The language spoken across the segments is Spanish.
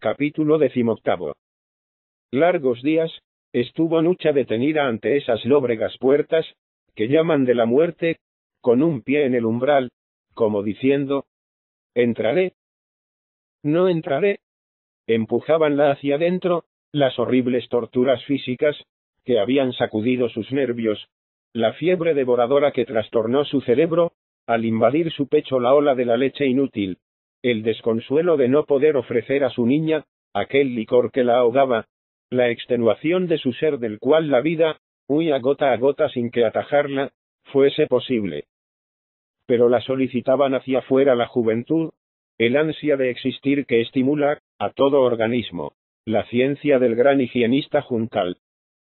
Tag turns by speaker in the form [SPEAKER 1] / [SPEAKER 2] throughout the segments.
[SPEAKER 1] Capítulo 18. Largos días estuvo Nucha detenida ante esas lóbregas puertas, que llaman de la muerte, con un pie en el umbral, como diciendo: ¿entraré? ¿No entraré? Empujábanla hacia adentro, las horribles torturas físicas, que habían sacudido sus nervios, la fiebre devoradora que trastornó su cerebro, al invadir su pecho la ola de la leche inútil, el desconsuelo de no poder ofrecer a su niña aquel licor que la ahogaba, la extenuación de su ser del cual la vida, huía gota a gota sin que atajarla fuese posible. Pero la solicitaban hacia fuera la juventud, el ansia de existir que estimula a todo organismo, la ciencia del gran higienista Juncal,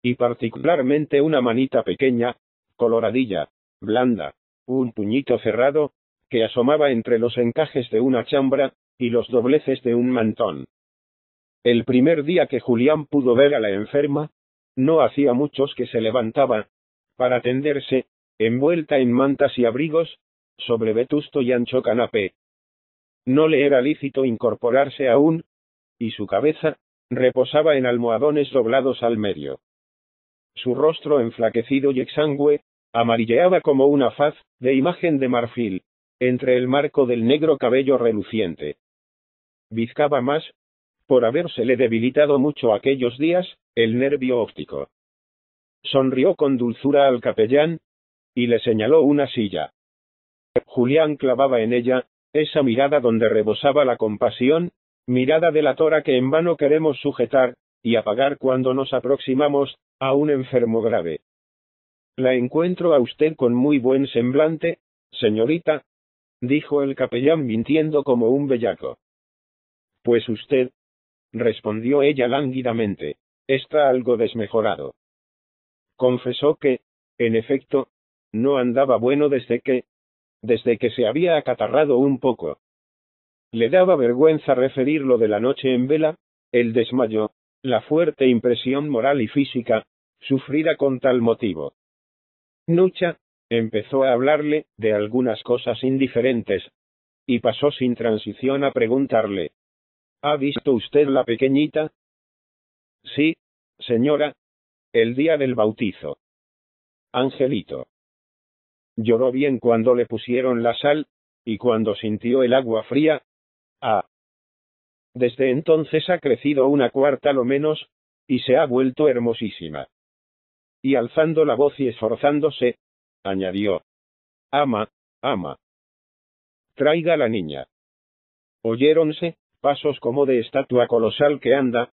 [SPEAKER 1] y particularmente una manita pequeña, coloradilla, blanda, un puñito cerrado, que asomaba entre los encajes de una chambra y los dobleces de un mantón. El primer día que Julián pudo ver a la enferma, no hacía muchos que se levantaba, para tenderse, envuelta en mantas y abrigos, sobre vetusto y ancho canapé. No le era lícito incorporarse aún, y su cabeza reposaba en almohadones doblados al medio. Su rostro enflaquecido y exangüe amarilleaba como una faz de imagen de marfil, entre el marco del negro cabello reluciente. Bizcaba más, por habérsele debilitado mucho aquellos días, el nervio óptico. Sonrió con dulzura al capellán, y le señaló una silla. Julián clavaba en ella esa mirada donde rebosaba la compasión, mirada delatora que en vano queremos sujetar y apagar cuando nos aproximamos a un enfermo grave. «La encuentro a usted con muy buen semblante, señorita», dijo el capellán mintiendo como un bellaco. «Pues usted», respondió ella lánguidamente, «está algo desmejorado». Confesó que, en efecto, no andaba bueno desde que se había acatarrado un poco. Le daba vergüenza referir lo de la noche en vela, el desmayo, la fuerte impresión moral y física, sufrida con tal motivo. Nucha empezó a hablarle de algunas cosas indiferentes, y pasó sin transición a preguntarle: ¿ha visto usted la pequeñita? Sí, señora, el día del bautizo. Angelito. Lloró bien cuando le pusieron la sal, y cuando sintió el agua fría. Desde entonces ha crecido una cuarta lo menos, y se ha vuelto hermosísima. Y alzando la voz y esforzándose, añadió: ama, traiga la niña. Oyéronse pasos como de estatua colosal que anda,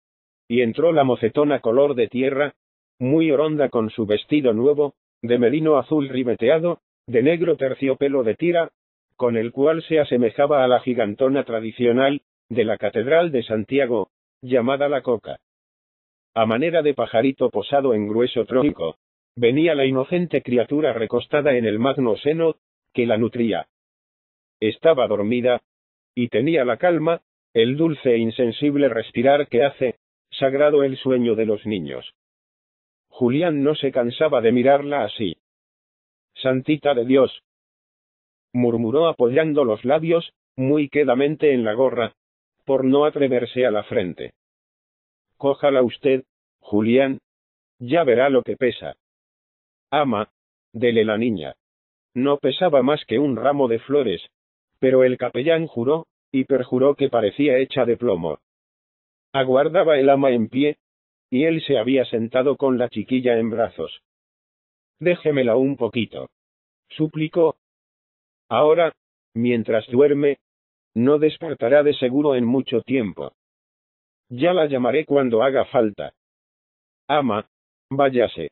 [SPEAKER 1] y entró la mocetona color de tierra, muy oronda con su vestido nuevo, de merino azul ribeteado, de negro terciopelo de tira, con el cual se asemejaba a la gigantona tradicional de la Catedral de Santiago, llamada la Coca. A manera de pajarito posado en grueso tronco, venía la inocente criatura recostada en el magno seno que la nutría. Estaba dormida, y tenía la calma, el dulce e insensible respirar que hace sagrado el sueño de los niños. Julián no se cansaba de mirarla así. «Santita de Dios», murmuró apoyando los labios muy quedamente en la gorra, por no atreverse a la frente. «Cójala usted, Julián, ya verá lo que pesa». «Ama, dele la niña». No pesaba más que un ramo de flores, pero el capellán juró y perjuró que parecía hecha de plomo. Aguardaba el ama en pie, y él se había sentado con la chiquilla en brazos. «Déjemela un poquito», suplicó. «Ahora, mientras duerme, no despertará de seguro en mucho tiempo. Ya la llamaré cuando haga falta. Ama, váyase».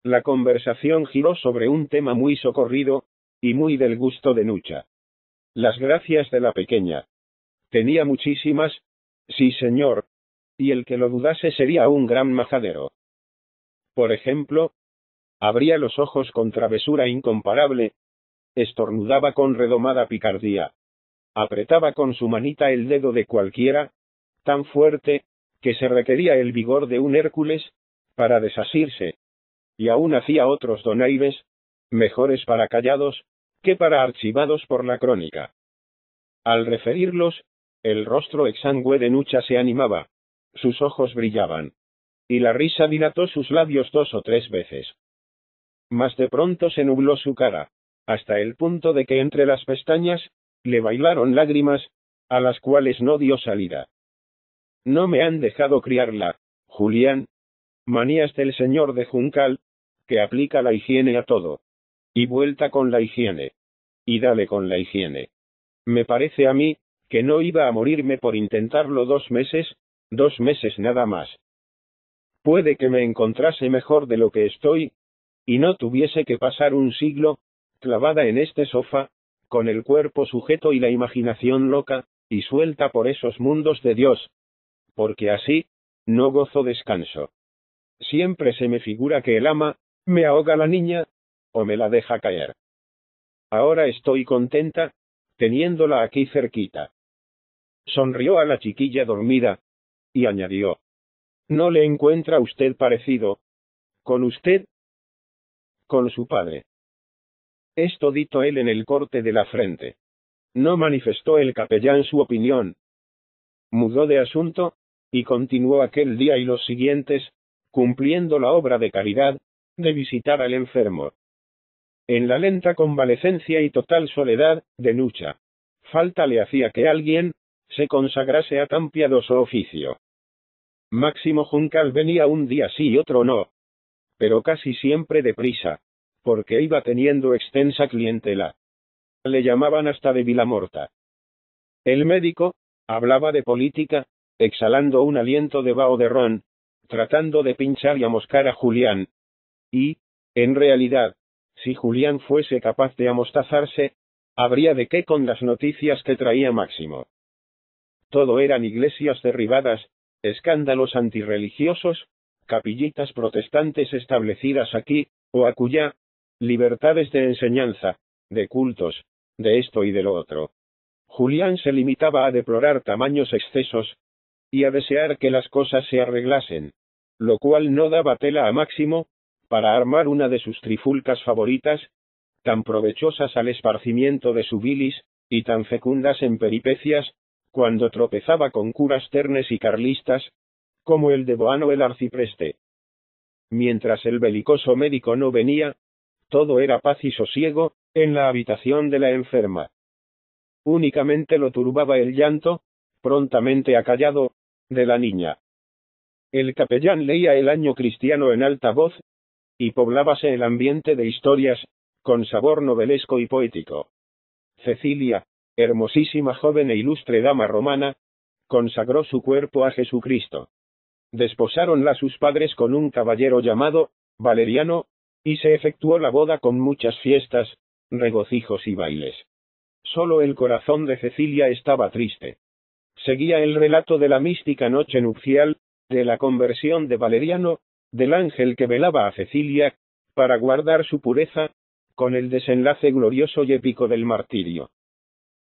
[SPEAKER 1] La conversación giró sobre un tema muy socorrido, y muy del gusto de Nucha. Las gracias de la pequeña. Tenía muchísimas, sí señor, y el que lo dudase sería un gran majadero. Por ejemplo, abría los ojos con travesura incomparable, estornudaba con redomada picardía, apretaba con su manita el dedo de cualquiera, tan fuerte, que se requería el vigor de un Hércules para desasirse, y aún hacía otros donaires, mejores para callados que para archivados por la crónica. Al referirlos, El rostro exangüe de Nucha se animaba. Sus ojos brillaban. Y la risa dilató sus labios 2 o 3 veces. Mas de pronto se nubló su cara, hasta el punto de que entre las pestañas, le bailaron lágrimas, a las cuales no dio salida. No me han dejado criarla, Julián. Manías del señor de Juncal, que aplica la higiene a todo. Y vuelta con la higiene. Y dale con la higiene. Me parece a mí, que no iba a morirme por intentarlo 2 meses nada más. Puede que me encontrase mejor de lo que estoy, y no tuviese que pasar un siglo, clavada en este sofá, con el cuerpo sujeto y la imaginación loca, y suelta por esos mundos de Dios. Porque así, no gozo descanso. Siempre se me figura que el ama, me ahoga la niña, o me la deja caer. Ahora estoy contenta, teniéndola aquí cerquita. Sonrió a la chiquilla dormida, y añadió: ¿No le encuentra usted parecido con usted? Con su padre. Es todito él en el corte de la frente. No manifestó el capellán su opinión. Mudó de asunto, y continuó aquel día y los siguientes, cumpliendo la obra de caridad, de visitar al enfermo. En la lenta convalecencia y total soledad de Nucha, falta le hacía que alguien se consagrase a tan piadoso oficio. Máximo Juncal venía un día sí y otro no, pero casi siempre deprisa, porque iba teniendo extensa clientela. Le llamaban hasta de Vilamorta. El médico hablaba de política, exhalando un aliento de vaho de ron, tratando de pinchar y amoscar a Julián. Y, en realidad, si Julián fuese capaz de amostazarse, habría de qué con las noticias que traía Máximo. Todo eran iglesias derribadas, escándalos antirreligiosos, capillitas protestantes establecidas aquí, o acullá, libertades de enseñanza, de cultos, de esto y de lo otro. Julián se limitaba a deplorar tamaños excesos, y a desear que las cosas se arreglasen, lo cual no daba tela a Máximo, para armar una de sus trifulcas favoritas, tan provechosas al esparcimiento de su bilis, y tan fecundas en peripecias, cuando tropezaba con curas ternes y carlistas, como el de Boano el arcipreste. Mientras el belicoso médico no venía, todo era paz y sosiego, en la habitación de la enferma. Únicamente lo turbaba el llanto, prontamente acallado, de la niña. El capellán leía el Año Cristiano en alta voz, y poblábase el ambiente de historias, con sabor novelesco y poético. Cecilia, hermosísima joven e ilustre dama romana, consagró su cuerpo a Jesucristo. Desposáronla sus padres con un caballero llamado Valeriano, y se efectuó la boda con muchas fiestas, regocijos y bailes. Solo el corazón de Cecilia estaba triste. Seguía el relato de la mística noche nupcial, de la conversión de Valeriano, del ángel que velaba a Cecilia, para guardar su pureza, con el desenlace glorioso y épico del martirio.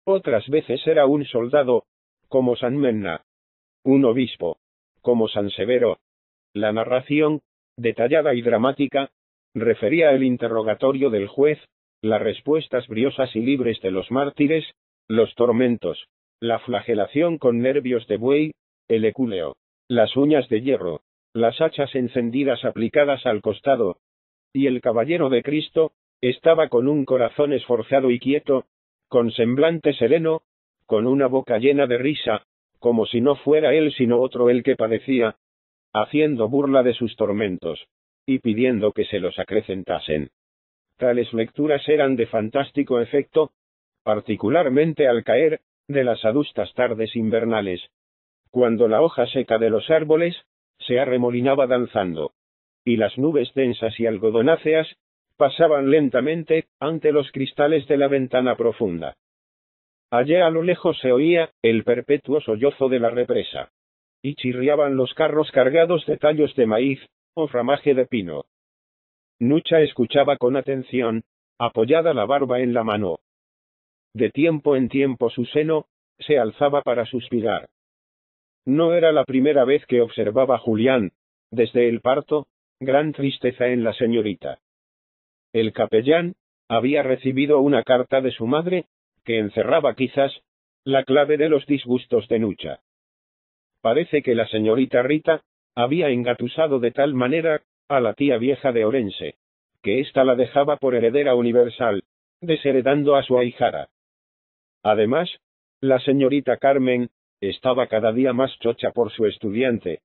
[SPEAKER 1] Otras veces era un soldado, como San Menna, un obispo, como San Severo. La narración, detallada y dramática, refería el interrogatorio del juez, las respuestas briosas y libres de los mártires, los tormentos, la flagelación con nervios de buey, el ecúleo, las uñas de hierro, las hachas encendidas aplicadas al costado, y el caballero de Cristo estaba con un corazón esforzado y quieto, con semblante sereno, con una boca llena de risa, como si no fuera él sino otro el que padecía, haciendo burla de sus tormentos, y pidiendo que se los acrecentasen. Tales lecturas eran de fantástico efecto, particularmente al caer de las adustas tardes invernales, cuando la hoja seca de los árboles se arremolinaba danzando, y las nubes densas y algodonáceas pasaban lentamente ante los cristales de la ventana profunda. Allá a lo lejos se oía el perpetuo sollozo de la represa, y chirriaban los carros cargados de tallos de maíz o ramaje de pino. Nucha escuchaba con atención, apoyada la barba en la mano. De tiempo en tiempo su seno se alzaba para suspirar. No era la primera vez que observaba Julián, desde el parto, gran tristeza en la señorita. El capellán había recibido una carta de su madre, que encerraba quizás la clave de los disgustos de Nucha. Parece que la señorita Rita había engatusado de tal manera a la tía vieja de Orense, que ésta la dejaba por heredera universal, desheredando a su ahijada. Además, la señorita Carmen estaba cada día más chocha por su estudiante,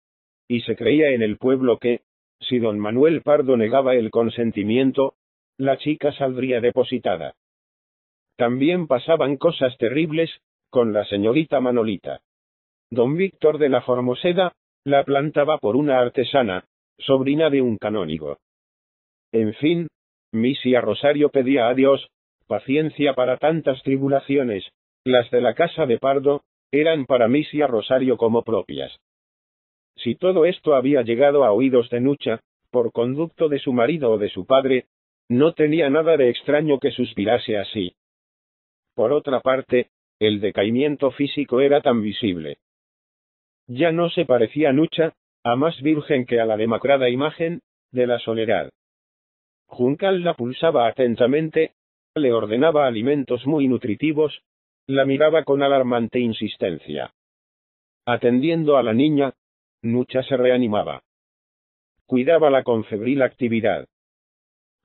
[SPEAKER 1] y se creía en el pueblo que, si don Manuel Pardo negaba el consentimiento, la chica saldría depositada. También pasaban cosas terribles con la señorita Manolita. Don Víctor de la Formoseda la plantaba por una artesana, sobrina de un canónigo. En fin, Misia Rosario pedía a Dios paciencia para tantas tribulaciones. Las de la casa de Pardo eran para Misia Rosario como propias. Si todo esto había llegado a oídos de Nucha, por conducto de su marido o de su padre, no tenía nada de extraño que suspirase así. Por otra parte, el decaimiento físico era tan visible. Ya no se parecía Nucha a más virgen que a la demacrada imagen de la Soledad. Juncal la pulsaba atentamente, le ordenaba alimentos muy nutritivos, la miraba con alarmante insistencia. Atendiendo a la niña, Nucha se reanimaba. Cuidábala con febril actividad.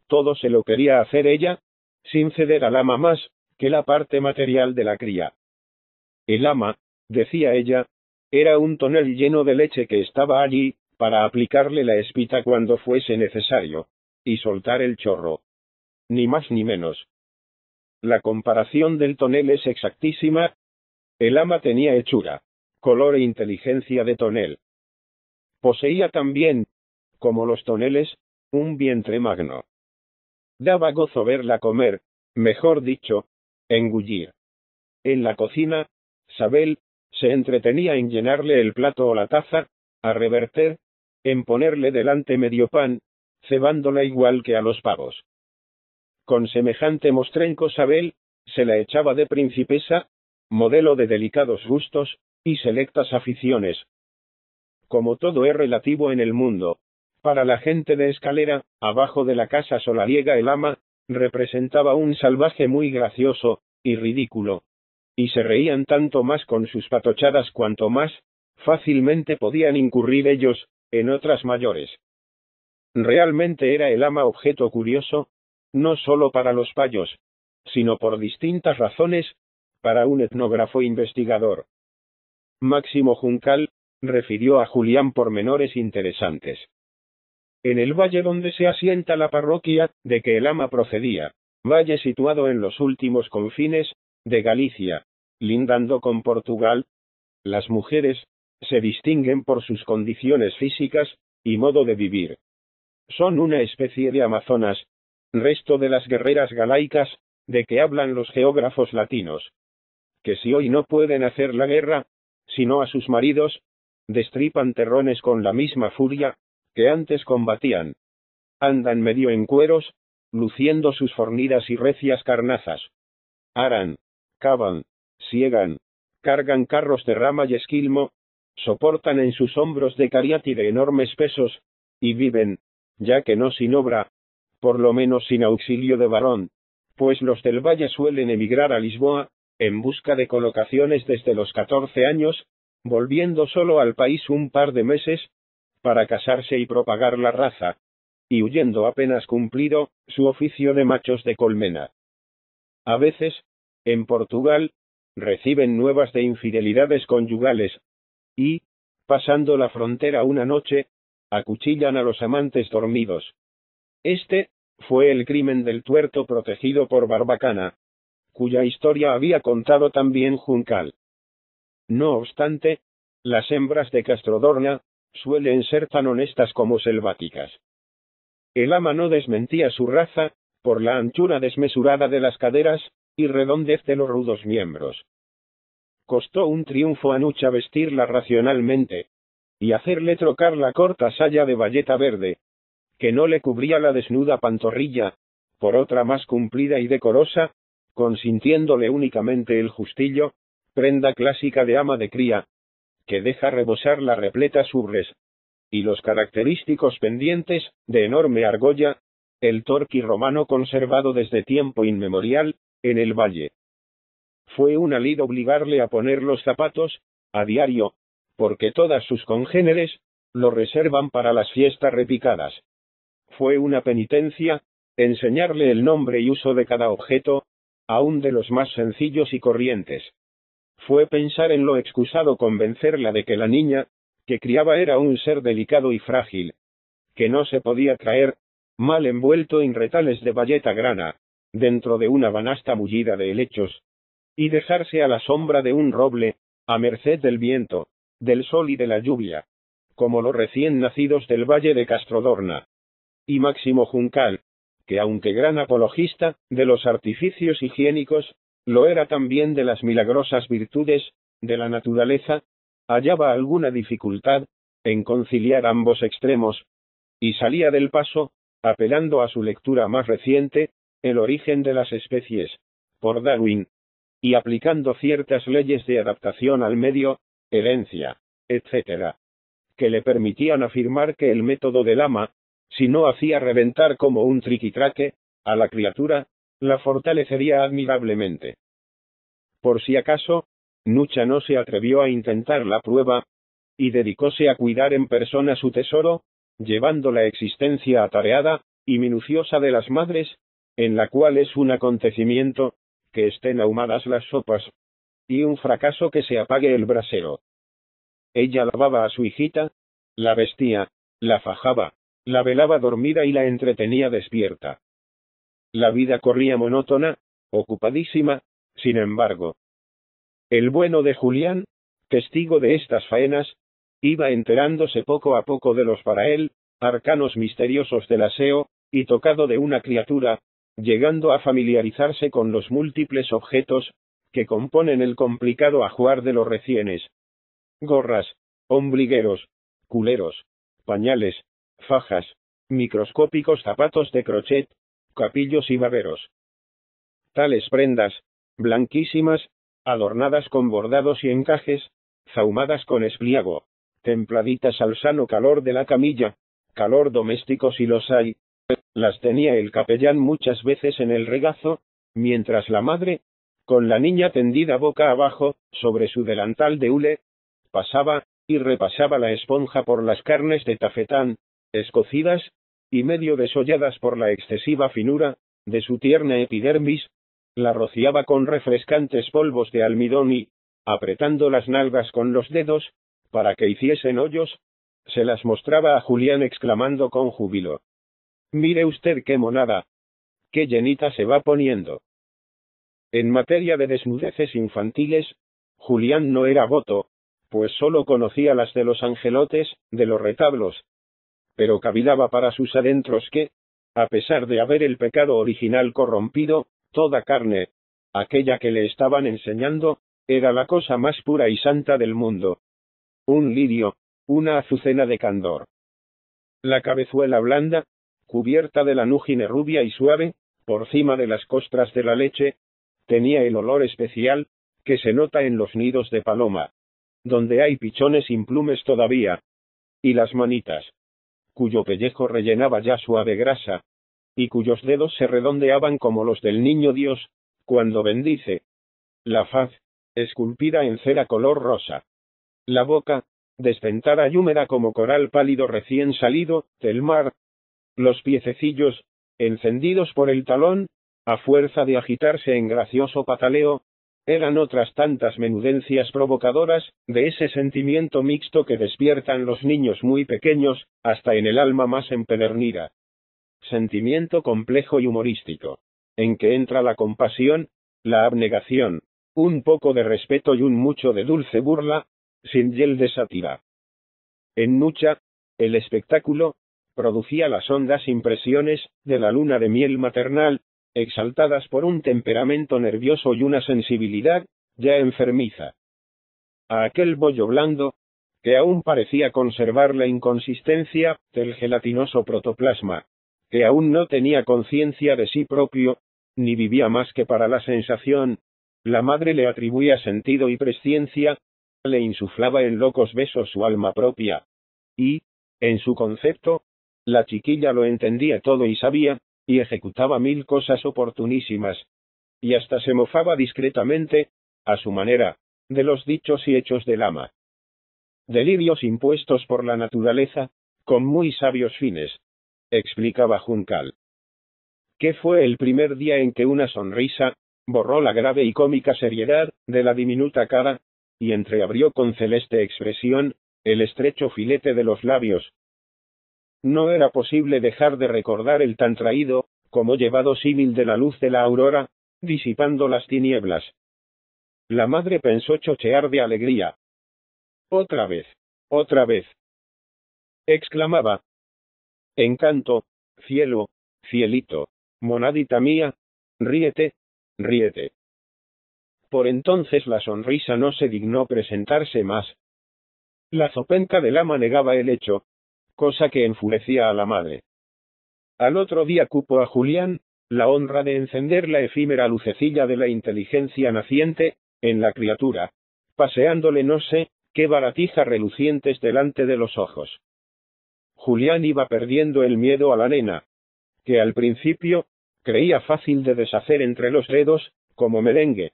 [SPEAKER 1] Todo se lo quería hacer ella, sin ceder al ama más que la parte material de la cría. El ama, decía ella, era un tonel lleno de leche que estaba allí, para aplicarle la espita cuando fuese necesario, y soltar el chorro. Ni más ni menos. La comparación del tonel es exactísima. El ama tenía hechura, color e inteligencia de tonel. Poseía también, como los toneles, un vientre magno. Daba gozo verla comer, mejor dicho, engullir. En la cocina, Sabel se entretenía en llenarle el plato o la taza, a reverter, en ponerle delante medio pan, cebándola igual que a los pavos. Con semejante mostrenco Sabel se la echaba de principesa, modelo de delicados gustos y selectas aficiones. Como todo es relativo en el mundo, para la gente de Escalera, abajo de la casa solariega el ama representaba un salvaje muy gracioso y ridículo, y se reían tanto más con sus patochadas cuanto más fácilmente podían incurrir ellos en otras mayores. Realmente era el ama objeto curioso, no solo para los payos, sino por distintas razones, para un etnógrafo investigador. Máximo Juncal refirió a Julián pormenores interesantes. En el valle donde se asienta la parroquia de que el ama procedía, valle situado en los últimos confines de Galicia, lindando con Portugal, las mujeres se distinguen por sus condiciones físicas y modo de vivir. Son una especie de amazonas, resto de las guerreras galaicas, de que hablan los geógrafos latinos, que si hoy no pueden hacer la guerra, sino a sus maridos, destripan terrones con la misma furia que antes combatían. Andan medio en cueros, luciendo sus fornidas y recias carnazas. Aran, cavan, siegan, cargan carros de rama y esquilmo, soportan en sus hombros de cariátide enormes pesos, y viven, ya que no sin obra, por lo menos sin auxilio de varón, pues los del valle suelen emigrar a Lisboa, en busca de colocaciones desde los 14 años, volviendo solo al país un par de meses, para casarse y propagar la raza, y huyendo apenas cumplido su oficio de machos de colmena. A veces, en Portugal, reciben nuevas de infidelidades conyugales, y, pasando la frontera una noche, acuchillan a los amantes dormidos. Este fue el crimen del tuerto protegido por Barbacana, cuya historia había contado también Juncal. No obstante, las hembras de Castrodorna suelen ser tan honestas como selváticas. El ama no desmentía su raza, por la anchura desmesurada de las caderas y redondez de los rudos miembros. Costó un triunfo a Nucha vestirla racionalmente, y hacerle trocar la corta saya de bayeta verde, que no le cubría la desnuda pantorrilla, por otra más cumplida y decorosa, consintiéndole únicamente el justillo, prenda clásica de ama de cría, que deja rebosar la repleta subres, y los característicos pendientes, de enorme argolla, el torqui romano conservado desde tiempo inmemorial, en el valle. Fue una lid obligarle a poner los zapatos, a diario, porque todas sus congéneres lo reservan para las fiestas repicadas. Fue una penitencia enseñarle el nombre y uso de cada objeto, aun de los más sencillos y corrientes. Fue pensar en lo excusado convencerla de que la niña que criaba era un ser delicado y frágil, que no se podía traer, mal envuelto en retales de bayeta grana, dentro de una banasta mullida de helechos, y dejarse a la sombra de un roble, a merced del viento, del sol y de la lluvia, como los recién nacidos del valle de Castrodorna. Y Máximo Juncal, que aunque gran apologista de los artificios higiénicos, lo era también de las milagrosas virtudes de la naturaleza, hallaba alguna dificultad en conciliar ambos extremos, y salía del paso, apelando a su lectura más reciente, El origen de las especies, por Darwin, y aplicando ciertas leyes de adaptación al medio, herencia, etc., que le permitían afirmar que el método del ama, si no hacía reventar como un triquitraque a la criatura, la fortalecería admirablemente. Por si acaso, Nucha no se atrevió a intentar la prueba, y dedicóse a cuidar en persona su tesoro, llevando la existencia atareada y minuciosa de las madres, en la cual es un acontecimiento que estén ahumadas las sopas, y un fracaso que se apague el brasero. Ella lavaba a su hijita, la vestía, la fajaba, la velaba dormida y la entretenía despierta. La vida corría monótona, ocupadísima, sin embargo. El bueno de Julián, testigo de estas faenas, iba enterándose poco a poco de los para él arcanos misteriosos del aseo, y tocado de una criatura, llegando a familiarizarse con los múltiples objetos que componen el complicado ajuar de los recienes. Gorras, ombligueros, culeros, pañales, fajas, microscópicos zapatos de crochet, capillos y baberos. Tales prendas, blanquísimas, adornadas con bordados y encajes, zahumadas con espliego, templaditas al sano calor de la camilla, calor doméstico si los hay, las tenía el capellán muchas veces en el regazo, mientras la madre, con la niña tendida boca abajo, sobre su delantal de hule, pasaba y repasaba la esponja por las carnes de tafetán, escocidas, y medio desolladas por la excesiva finura de su tierna epidermis, la rociaba con refrescantes polvos de almidón y, apretando las nalgas con los dedos, para que hiciesen hoyos, se las mostraba a Julián exclamando con júbilo: «Mire usted qué monada, qué llenita se va poniendo». En materia de desnudeces infantiles, Julián no era voto, pues sólo conocía las de los angelotes, de los retablos, pero cavilaba para sus adentros que, a pesar de haber el pecado original corrompido, toda carne, aquella que le estaban enseñando, era la cosa más pura y santa del mundo. Un lirio, una azucena de candor. La cabezuela blanda, cubierta de la núgine rubia y suave, por cima de las costras de la leche, tenía el olor especial que se nota en los nidos de paloma, donde hay pichones implumes todavía, y las manitas, cuyo pellejo rellenaba ya suave grasa, y cuyos dedos se redondeaban como los del niño Dios, cuando bendice. La faz, esculpida en cera color rosa. La boca, desdentada y húmeda como coral pálido recién salido del mar. Los piececillos, encendidos por el talón, a fuerza de agitarse en gracioso pataleo, eran otras tantas menudencias provocadoras de ese sentimiento mixto que despiertan los niños muy pequeños, hasta en el alma más empedernida. Sentimiento complejo y humorístico, en que entra la compasión, la abnegación, un poco de respeto y un mucho de dulce burla, sin hiel de sátira. En Nucha, el espectáculo producía las hondas impresiones de la luna de miel maternal, exaltadas por un temperamento nervioso y una sensibilidad ya enfermiza. A aquel bollo blando, que aún parecía conservar la inconsistencia del gelatinoso protoplasma, que aún no tenía conciencia de sí propio, ni vivía más que para la sensación, la madre le atribuía sentido y presciencia, le insuflaba en locos besos su alma propia, y, en su concepto, la chiquilla lo entendía todo y sabía, y ejecutaba mil cosas oportunísimas, y hasta se mofaba discretamente a su manera, de los dichos y hechos del ama. Delirios impuestos por la naturaleza, con muy sabios fines, explicaba Juncal. ¿Qué fue el primer día en que una sonrisa borró la grave y cómica seriedad de la diminuta cara, y entreabrió con celeste expresión el estrecho filete de los labios? No era posible dejar de recordar el tan traído, como llevado símil de la luz de la aurora, disipando las tinieblas. La madre pensó chochear de alegría. Otra vez, exclamaba. Encanto, cielo, cielito, monadita mía, ríete, ríete. Por entonces la sonrisa no se dignó presentarse más. La zopenca del ama negaba el hecho, cosa que enfurecía a la madre. Al otro día cupo a Julián la honra de encender la efímera lucecilla de la inteligencia naciente en la criatura, paseándole no sé qué baratijas relucientes delante de los ojos. Julián iba perdiendo el miedo a la nena, que al principio creía fácil de deshacer entre los dedos, como merengue.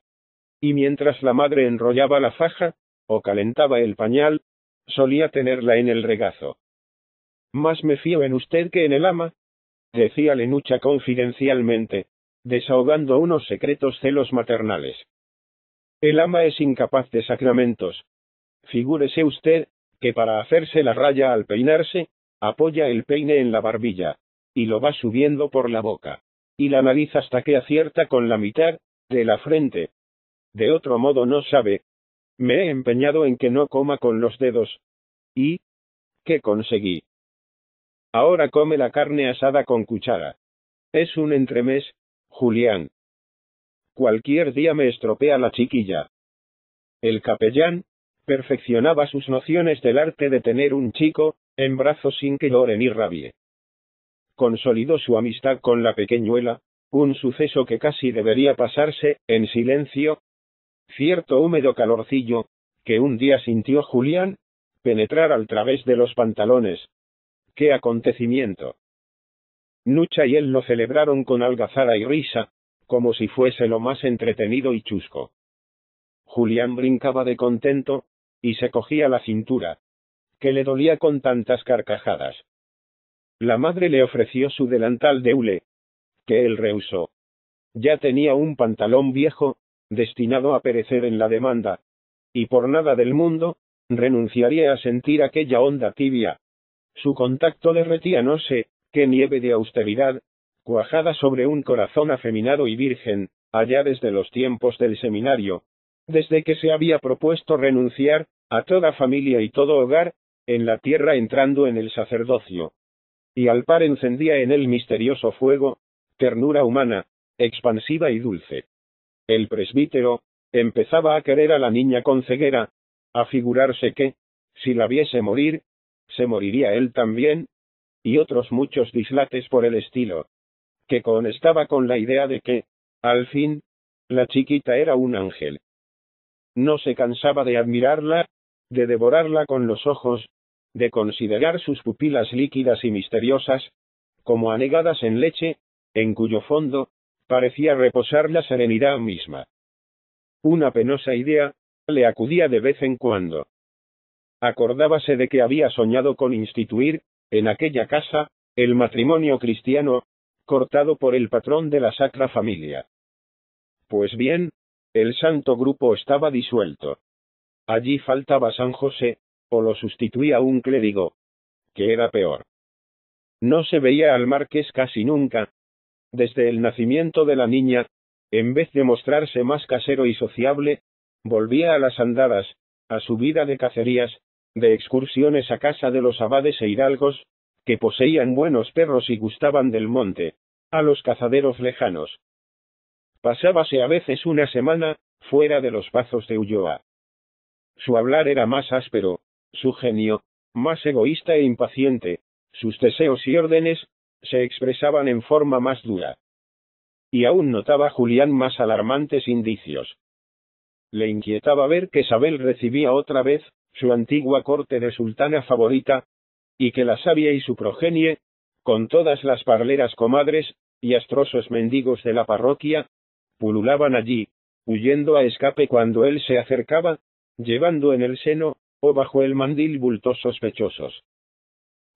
[SPEAKER 1] Y mientras la madre enrollaba la faja, o calentaba el pañal, solía tenerla en el regazo. «Más me fío en usted que en el ama», decía Lenucha confidencialmente, desahogando unos secretos celos maternales. «El ama es incapaz de sacramentos. Figúrese usted, que para hacerse la raya al peinarse, apoya el peine en la barbilla, y lo va subiendo por la boca, y la nariz hasta que acierta con la mitad de la frente. De otro modo no sabe. Me he empeñado en que no coma con los dedos. ¿Y qué conseguí? Ahora come la carne asada con cuchara. Es un entremés, Julián. Cualquier día me estropea la chiquilla». El capellán perfeccionaba sus nociones del arte de tener un chico en brazos sin que llore ni rabie. Consolidó su amistad con la pequeñuela, un suceso que casi debería pasarse en silencio. Cierto húmedo calorcillo, que un día sintió Julián penetrar al través de los pantalones. ¡Qué acontecimiento! Nucha y él lo celebraron con algazara y risa, como si fuese lo más entretenido y chusco. Julián brincaba de contento, y se cogía la cintura, que le dolía con tantas carcajadas. La madre le ofreció su delantal de hule, que él rehusó. Ya tenía un pantalón viejo, destinado a perecer en la demanda, y por nada del mundo renunciaría a sentir aquella onda tibia. Su contacto derretía no sé qué nieve de austeridad, cuajada sobre un corazón afeminado y virgen, allá desde los tiempos del seminario, desde que se había propuesto renunciar a toda familia y todo hogar en la tierra entrando en el sacerdocio. Y al par encendía en él misterioso fuego, ternura humana, expansiva y dulce. El presbítero empezaba a querer a la niña con ceguera, a figurarse que, si la viese morir, se moriría él también, y otros muchos dislates por el estilo, que constaba con la idea de que, al fin, la chiquita era un ángel. No se cansaba de admirarla, de devorarla con los ojos, de considerar sus pupilas líquidas y misteriosas, como anegadas en leche, en cuyo fondo parecía reposar la serenidad misma. Una penosa idea le acudía de vez en cuando. Acordábase de que había soñado con instituir, en aquella casa, el matrimonio cristiano, cortado por el patrón de la Sacra Familia. Pues bien, el santo grupo estaba disuelto. Allí faltaba San José, o lo sustituía un clérigo, que era peor. No se veía al marqués casi nunca. Desde el nacimiento de la niña, en vez de mostrarse más casero y sociable, volvía a las andadas, a su vida de cacerías, de excursiones a casa de los abades e hidalgos, que poseían buenos perros y gustaban del monte, a los cazaderos lejanos. Pasábase a veces una semana fuera de los pazos de Ulloa. Su hablar era más áspero, su genio, más egoísta e impaciente, sus deseos y órdenes se expresaban en forma más dura. Y aún notaba Julián más alarmantes indicios. Le inquietaba ver que Sabel recibía otra vez su antigua corte de sultana favorita, y que la sabia y su progenie, con todas las parleras comadres y astrosos mendigos de la parroquia, pululaban allí, huyendo a escape cuando él se acercaba, llevando en el seno, o bajo el mandil bultos sospechosos.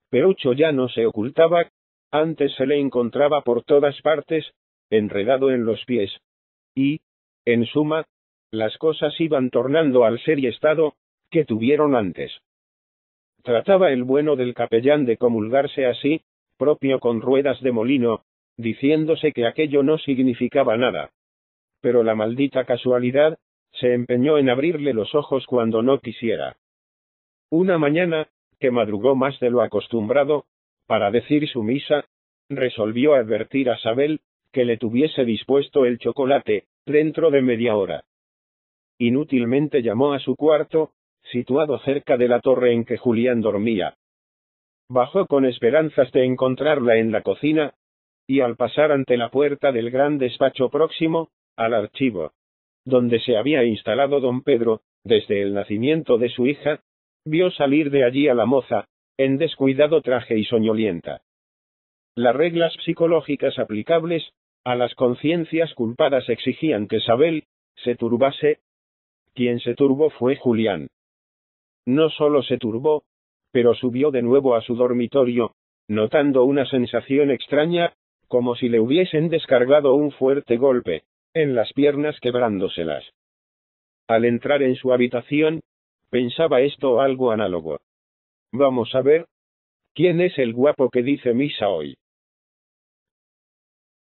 [SPEAKER 1] Perucho ya no se ocultaba, antes se le encontraba por todas partes, enredado en los pies. Y, en suma, las cosas iban tornando al ser y estado que tuvieron antes. Trataba el bueno del capellán de comulgarse así, propio con ruedas de molino, diciéndose que aquello no significaba nada. Pero la maldita casualidad se empeñó en abrirle los ojos cuando no quisiera. Una mañana, que madrugó más de lo acostumbrado, para decir su misa, resolvió advertir a Sabel que le tuviese dispuesto el chocolate, dentro de media hora. Inútilmente llamó a su cuarto, situado cerca de la torre en que Julián dormía. Bajó con esperanzas de encontrarla en la cocina, y al pasar ante la puerta del gran despacho próximo al archivo, donde se había instalado don Pedro, desde el nacimiento de su hija, vio salir de allí a la moza, en descuidado traje y soñolienta. Las reglas psicológicas aplicables a las conciencias culpadas exigían que Sabel se turbase. Quien se turbó fue Julián. No solo se turbó, pero subió de nuevo a su dormitorio, notando una sensación extraña, como si le hubiesen descargado un fuerte golpe en las piernas, quebrándoselas. Al entrar en su habitación, pensaba esto algo análogo. Vamos a ver, ¿quién es el guapo que dice misa hoy?